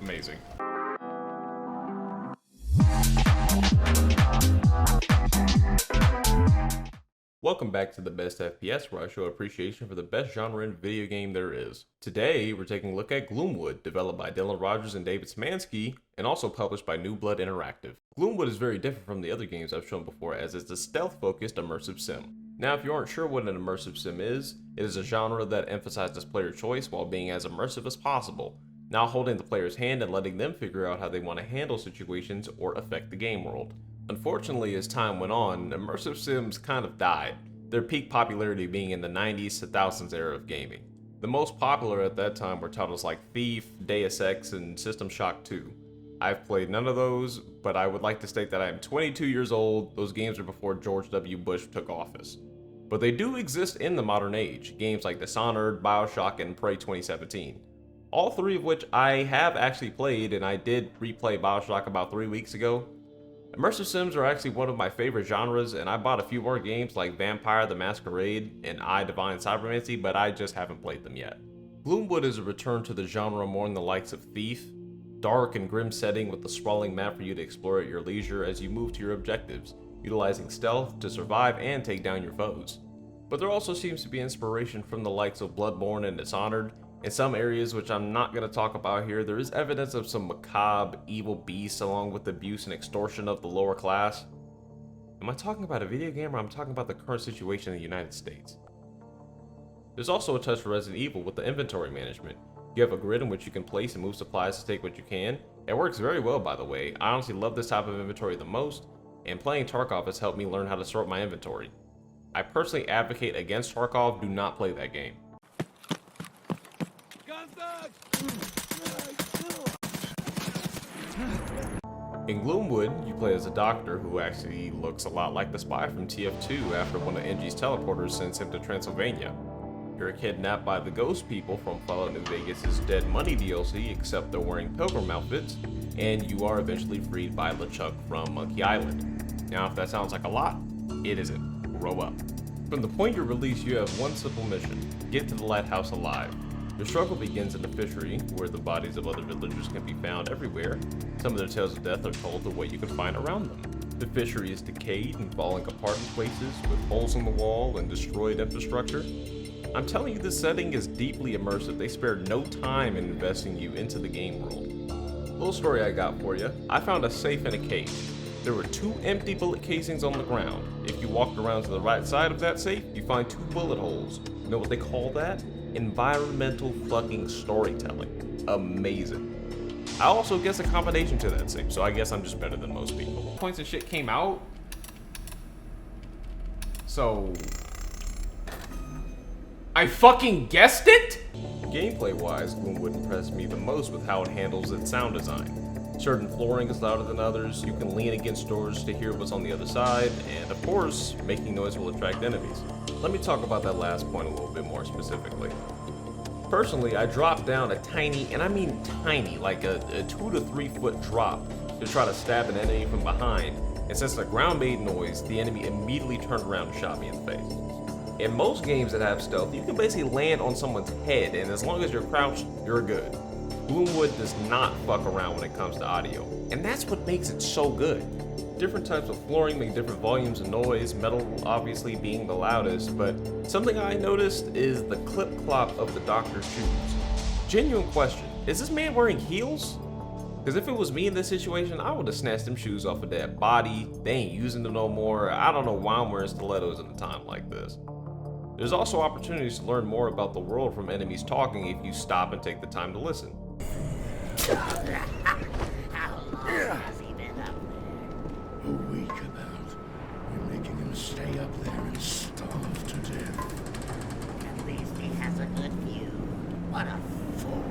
Amazing. Welcome back to the best FPS, where I show appreciation for the best genre in video game there is. Today, we're taking a look at Gloomwood, developed by Dylan Rogers and David Szymanski, and also published by New Blood Interactive. Gloomwood is very different from the other games I've shown before, as it's a stealth-focused immersive sim. Now, if you aren't sure what an immersive sim is, it is a genre that emphasizes player choice while being as immersive as possible, now holding the player's hand and letting them figure out how they want to handle situations or affect the game world. Unfortunately, as time went on, immersive sims kind of died, their peak popularity being in the 90s to 2000s era of gaming. The most popular at that time were titles like Thief, Deus Ex, and System Shock 2. I've played none of those, but I would like to state that I am 22 years old. Those games were before George W. Bush took office. But they do exist in the modern age, games like Dishonored, BioShock, and Prey 2017. All three of which I have actually played, and I did replay BioShock about 3 weeks ago. Immersive sims are actually one of my favorite genres, and I bought a few more games like Vampire the Masquerade and I Divine Cybermancy, but I just haven't played them yet. Gloomwood is a return to the genre more in the likes of Thief, dark and grim setting with a sprawling map for you to explore at your leisure as you move to your objectives, utilizing stealth to survive and take down your foes. But there also seems to be inspiration from the likes of Bloodborne and Dishonored. In some areas, which I'm not going to talk about here, there is evidence of some macabre, evil beasts along with abuse and extortion of the lower class. Am I talking about a video game, or am I talking about the current situation in the United States? There's also a touch of Resident Evil with the inventory management. You have a grid in which you can place and move supplies to take what you can. It works very well, by the way. I honestly love this type of inventory the most, and playing Tarkov has helped me learn how to sort my inventory. I personally advocate against Tarkov. Do not play that game. In Gloomwood, you play as a doctor who actually looks a lot like the spy from TF2 after one of NG's teleporters sends him to Transylvania. You're kidnapped by the ghost people from Fallout New Vegas' Dead Money DLC, except they're wearing pilgrim outfits, and you are eventually freed by LeChuck from Monkey Island. Now, if that sounds like a lot, it isn't. Grow up. From the point you're released, you have one simple mission: get to the lighthouse alive. Your struggle begins in the fishery, where the bodies of other villagers can be found everywhere. Some of their tales of death are told the way you can find around them. The fishery is decayed and falling apart in places, with holes in the wall and destroyed infrastructure. I'm telling you, this setting is deeply immersive. They spared no time in investing you into the game world. Little story I got for you. I found a safe in a cage. There were 2 empty bullet casings on the ground. If you walked around to the right side of that safe, you find 2 bullet holes. You know what they call that? Environmental fucking storytelling. Amazing. I also guess a combination to that safe, so I guess I'm just better than most people. Points and shit came out. So I fucking guessed it? Gameplay wise, Gloomwood impressed me the most with how it handles its sound design. Certain flooring is louder than others, you can lean against doors to hear what's on the other side, and of course, making noise will attract enemies. Let me talk about that last point a little bit more specifically. Personally, I dropped down a tiny, and I mean tiny, like a 2 to 3 foot drop to try to stab an enemy from behind, and since the ground made noise, the enemy immediately turned around and shot me in the face. In most games that have stealth, you can basically land on someone's head, and as long as you're crouched, you're good. Gloomwood does not fuck around when it comes to audio, and that's what makes it so good. Different types of flooring make different volumes of noise, metal obviously being the loudest, but something I noticed is the clip-clop of the doctor's shoes. Genuine question, is this man wearing heels? Because if it was me in this situation, I would have snatched them shoes off of that body. They ain't using them no more. I don't know why I'm wearing stilettos at a time like this. There's also opportunities to learn more about the world from enemies talking if you stop and take the time to listen. How long has he been up there? A week about. We're making him stay up there and starve to death. At least he has a good view. What a fool.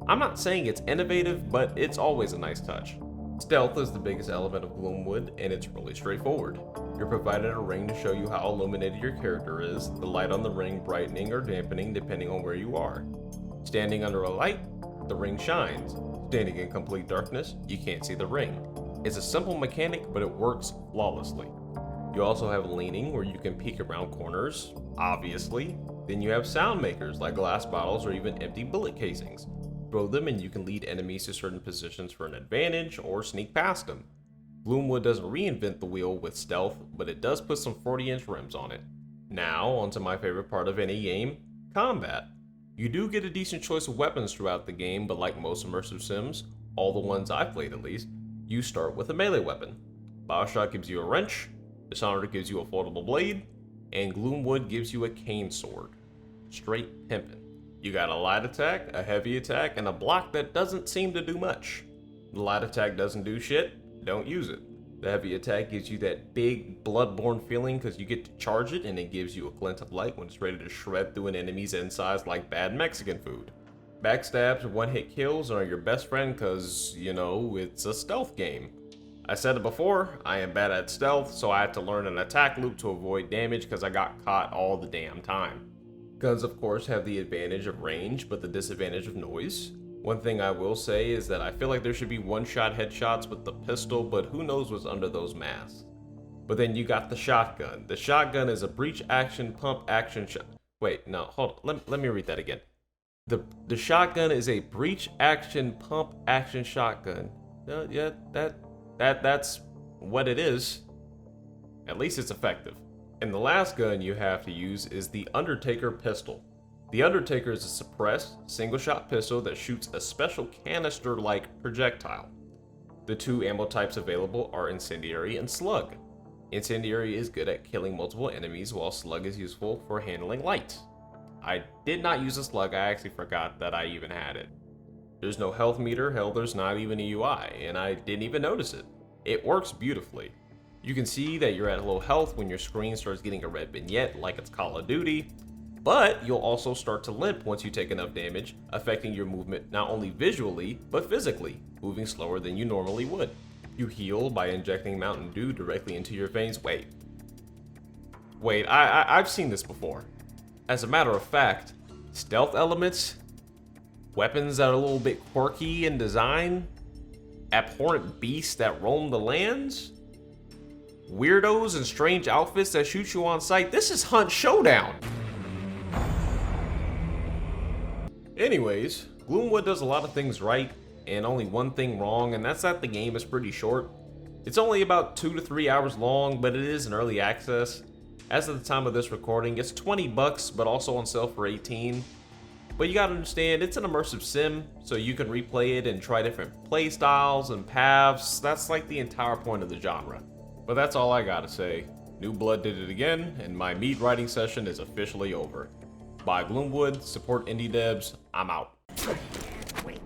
I'm not saying it's innovative, but it's always a nice touch. Stealth is the biggest element of Gloomwood, and it's really straightforward. You're provided a ring to show you how illuminated your character is, the light on the ring brightening or dampening depending on where you are. Standing under a light, the ring shines. Standing in complete darkness, you can't see the ring. It's a simple mechanic, but it works flawlessly. You also have leaning, where you can peek around corners, obviously. Then you have sound makers, like glass bottles or even empty bullet casings. Throw them and you can lead enemies to certain positions for an advantage or sneak past them. Gloomwood doesn't reinvent the wheel with stealth, but it does put some 40-inch rims on it. Now, onto my favorite part of any game, combat. You do get a decent choice of weapons throughout the game, but like most immersive sims, all the ones I've played at least, you start with a melee weapon. BioShock gives you a wrench, Dishonored gives you a foldable blade, and Gloomwood gives you a cane sword. Straight pimpin'. You got a light attack, a heavy attack, and a block that doesn't seem to do much. The light attack doesn't do shit, don't use it. The heavy attack gives you that big bloodborne feeling because you get to charge it, and it gives you a glint of light when it's ready to shred through an enemy's insides like bad Mexican food. Backstabs, one-hit kills are your best friend because, you know, it's a stealth game. I said it before, I am bad at stealth, so I had to learn an attack loop to avoid damage because I got caught all the damn time. Guns, of course, have the advantage of range, but the disadvantage of noise. One thing I will say is that I feel like there should be one-shot headshots with the pistol, but who knows what's under those masks. But then you got the shotgun. The shotgun is a breech action pump action shot. Wait, no, hold on. Let me read that again. The shotgun is a breech action pump action shotgun. Yeah, that's what it is. At least it's effective. And the last gun you have to use is the Undertaker pistol. The Undertaker is a suppressed, single-shot pistol that shoots a special canister-like projectile. The two ammo types available are Incendiary and Slug. Incendiary is good at killing multiple enemies, while Slug is useful for handling light. I did not use a Slug, I actually forgot that I even had it. There's no health meter, hell there's not even a UI, and I didn't even notice it. It works beautifully. You can see that you're at low health when your screen starts getting a red vignette like it's Call of Duty, but you'll also start to limp once you take enough damage, affecting your movement not only visually, but physically, moving slower than you normally would. You heal by injecting Mountain Dew directly into your veins. Wait, I've seen this before. As a matter of fact, stealth elements, weapons that are a little bit quirky in design, abhorrent beasts that roam the lands, weirdos and strange outfits that shoot you on sight. This is Hunt Showdown. Anyways, Gloomwood does a lot of things right and only one thing wrong, and that's that the game is pretty short. It's only about 2 to 3 hours long, but it is in early access. As of the time of this recording, it's $20, but also on sale for $18. But you gotta understand, it's an immersive sim, so you can replay it and try different play styles and paths. That's like the entire point of the genre. But that's all I gotta say. New Blood did it again, and my meat writing session is officially over. Buy Gloomwood, support indie devs, I'm out. Wait.